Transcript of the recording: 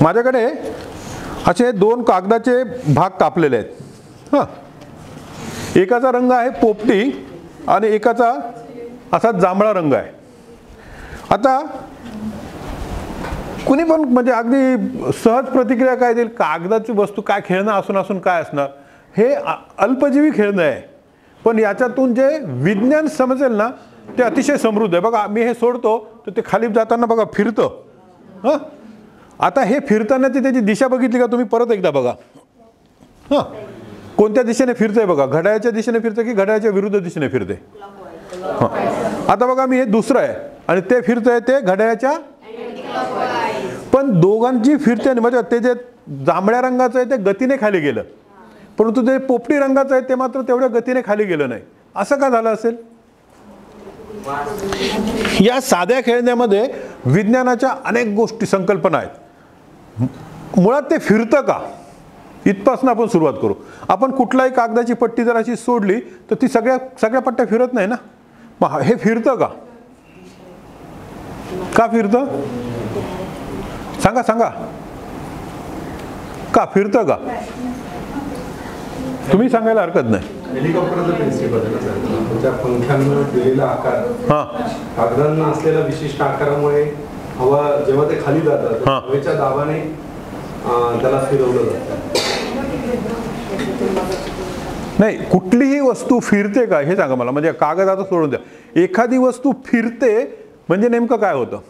माझ्याकडे असे दोन कागदाचे भाग कापलेले आहेत. हां, एकाचा रंग आहे पोपटी आणि एकाचा असा जांभळा रंग आहे. आता कुणी पण म्हणजे अगदी सहज प्रतिक्रिया काय देईल, कागदाची वस्तू काय खेळणं असून काय असणार, हे अल्पजीवी खेळणं आहे. पण याच्यातून जे विज्ञान समजेल ना ते अतिशय समृद्ध आहे. बघा मी हे सोडतो तर ते खाली जाताना बघा फिरतं. हां, आता हे फिरतानाची त्याची दिशा बघितली का तुम्ही, परत एकदा बघा. हां, कोणत्या दिशेने फिरतंय बघा, घड्याळाच्या दिशेने फिरतं की घड्याळाच्या विरुद्ध दिशेने फिरते. हां, आता बघा मी हे दुसरं आहे आणि ते फिरतंय ते घड्याळाच्या, पण दोघांची फिरते म्हणजे ते जे जांभळ्या रंगाचं आहे ते गतीने खाली गेलं, परंतु ते पोपटी रंगाचं आहे ते मात्र तेवढ्या गतीने खाली गेलं नाही. असं का झालं असेल? या साध्या खेळण्यामध्ये विज्ञानाच्या अनेक गोष्टी संकल्पना आहेत. मुळात ते फिरतं का, इथपासून आपण सुरुवात करू. आपण कुठलाही कागदाची पट्टी जर अशी सोडली तर ती सगळ्या पट्ट्या फिरत नाही ना. मग हे फिरतं का, का फिरतं सांगा सांगा, का फिरतं का, तुम्ही सांगायला हरकत नाही. हेलिकॉप्टरचं प्रिन्सिपल आहे ना सर, त्या पंखांना दिलेला आकार, कागदांना असलेल्या विशिष्ट आकारामुळे हवा जेव्हा ते खाली जातात हवेच्या दाबाने त्याला फिरवलं जातं. नाही, कुठलीही वस्तू फिरते का हे सांगा मला. म्हणजे कागद आता सोडून द्या, एखादी वस्तू फिरते म्हणजे नेमकं काय होतं?